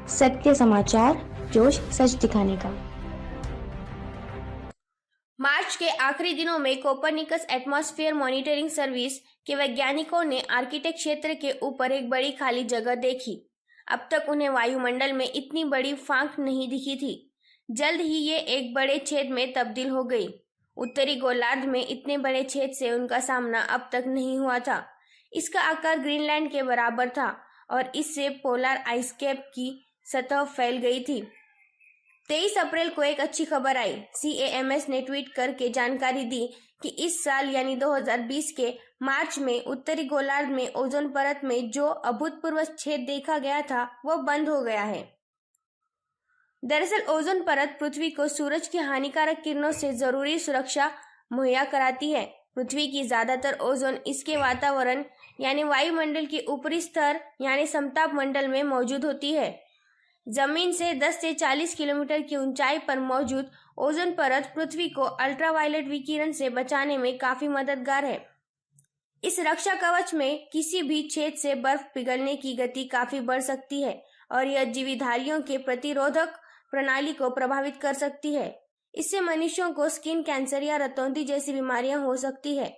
सत्य समाचार, जोश सच दिखाने का। मार्च के आखिरी दिनों में कोपरनिकस एटमॉस्फेयर मॉनिटरिंग सर्विस के वैज्ञानिकों ने आर्कटिक क्षेत्र के ऊपर एक बड़ी खाली जगह देखी। अब तक उन्हें वायुमंडल में इतनी बड़ी फांक नहीं दिखी थी। जल्द ही ये एक बड़े छेद में तब्दील हो गई। उत्तरी गोलार्ध में इतने बड़े छेद से उनका सामना अब तक नहीं हुआ था। इसका आकार ग्रीनलैंड के बराबर था और इससे पोलर आइस कैप की सतह फैल गई थी। 23 अप्रैल को एक अच्छी खबर आई। CAMS ने ट्वीट करके जानकारी दी कि इस साल यानी 2020 के मार्च में उत्तरी गोलार्ध में ओजोन परत में जो अभूतपूर्व छेद देखा गया था वह बंद हो गया है। दरअसल ओजोन परत पृथ्वी को सूरज की हानिकारक किरणों से जरूरी सुरक्षा मुहैया कराती है। पृथ्वी की ज्यादातर ओजोन इसके वातावरण यानी वायुमंडल के ऊपरी स्तर यानी समताप मंडल में मौजूद होती है। जमीन से 10 से 40 किलोमीटर की ऊंचाई पर मौजूद ओजोन परत पृथ्वी को अल्ट्रावायलेट विकिरण से बचाने में काफी मददगार है। इस रक्षा कवच में किसी भी छेद से बर्फ पिघलने की गति काफी बढ़ सकती है और यह जीविधारियों के प्रतिरोधक प्रणाली को प्रभावित कर सकती है। इससे मनुष्यों को स्किन कैंसर या रतौंधी जैसी बीमारियां हो सकती है।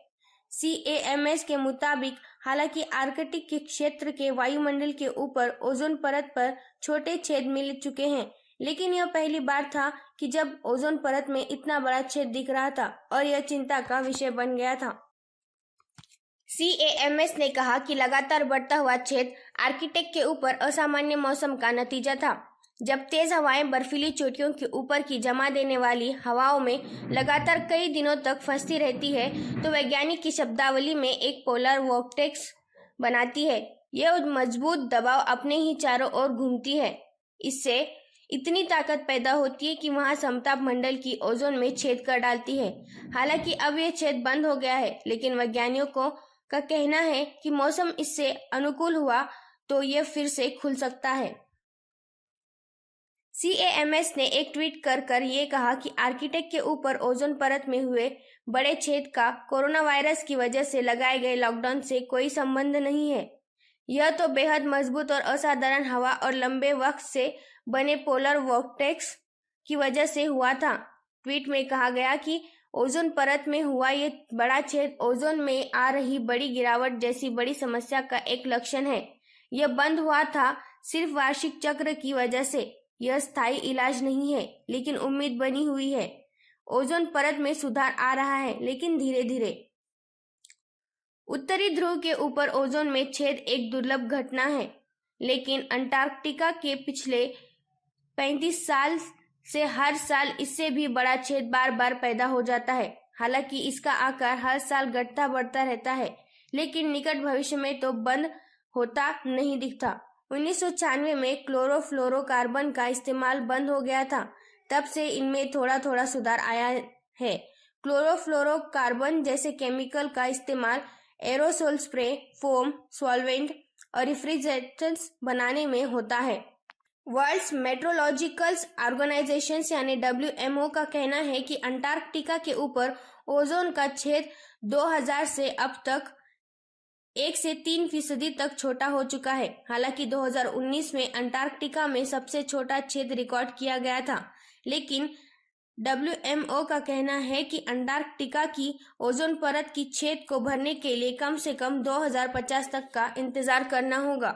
CAMS के मुताबिक हालांकि आर्कटिक के क्षेत्र के वायुमंडल के ऊपर ओजोन परत पर छोटे छेद मिल चुके हैं, लेकिन यह पहली बार था कि जब ओजोन परत में इतना बड़ा छेद दिख रहा था और यह चिंता का विषय बन गया था। CAMS ने कहा कि लगातार बढ़ता हुआ छेद आर्कटिक के ऊपर असामान्य मौसम का नतीजा था। जब तेज हवाएं बर्फीली चोटियों के ऊपर की जमा देने वाली हवाओं में लगातार कई दिनों तक फंसती रहती है तो वैज्ञानिक की शब्दावली में एक पोलर वोर्टेक्स बनाती है। यह मजबूत दबाव अपने ही चारों ओर घूमती है। इससे इतनी ताकत पैदा होती है कि वहां समताप मंडल की ओजोन में छेद कर डालती है। हालांकि अब यह छेद बंद हो गया है, लेकिन वैज्ञानिकों का कहना है कि मौसम इससे अनुकूल हुआ तो यह फिर से खुल सकता है। CAMS ने एक ट्वीट कर ये कहा कि आर्कटिक के ऊपर ओजोन परत में हुए बड़े छेद का कोरोना वायरस की वजह से लगाए गए लॉकडाउन से कोई संबंध नहीं है। यह तो बेहद मजबूत और असाधारण हवा और लंबे वक्त से बने पोलर वोर्टेक्स की वजह से हुआ था। ट्वीट में कहा गया कि ओजोन परत में हुआ ये बड़ा छेद ओजोन में आ रही बड़ी गिरावट जैसी बड़ी समस्या का एक लक्षण है। यह बंद हुआ था सिर्फ वार्षिक चक्र की वजह से। यह स्थायी इलाज नहीं है, लेकिन उम्मीद बनी हुई है। ओजोन परत में सुधार आ रहा है, लेकिन धीरे धीरे। उत्तरी ध्रुव के ऊपर ओजोन में छेद एक दुर्लभ घटना है, लेकिन अंटार्कटिका के पिछले 35 साल से हर साल इससे भी बड़ा छेद बार बार पैदा हो जाता है। हालांकि इसका आकार हर साल घटता बढ़ता रहता है, लेकिन निकट भविष्य में तो बंद होता नहीं दिखता। 1996 में क्लोरोफ्लोरोकार्बन का इस्तेमाल बंद हो गया था। तब से इनमें थोड़ा थोड़ा सुधार आया है। क्लोरोफ्लोरोकार्बन जैसे केमिकल का इस्तेमाल एरोसोल स्प्रे, फोम, सॉल्वेंट और रेफ्रिजरेंट्स बनाने में होता है। वर्ल्ड मेट्रोलॉजिकल ऑर्गेनाइजेशन यानी WMO का कहना है कि अंटार्कटिका के ऊपर ओजोन का छेद 2000 से अब तक 1 से 3% तक छोटा हो चुका है। हालांकि 2019 में अंटार्कटिका में सबसे छोटा छेद रिकॉर्ड किया गया था, लेकिन WMO का कहना है कि अंटार्कटिका की ओजोन परत की छेद को भरने के लिए कम से कम 2050 तक का इंतजार करना होगा।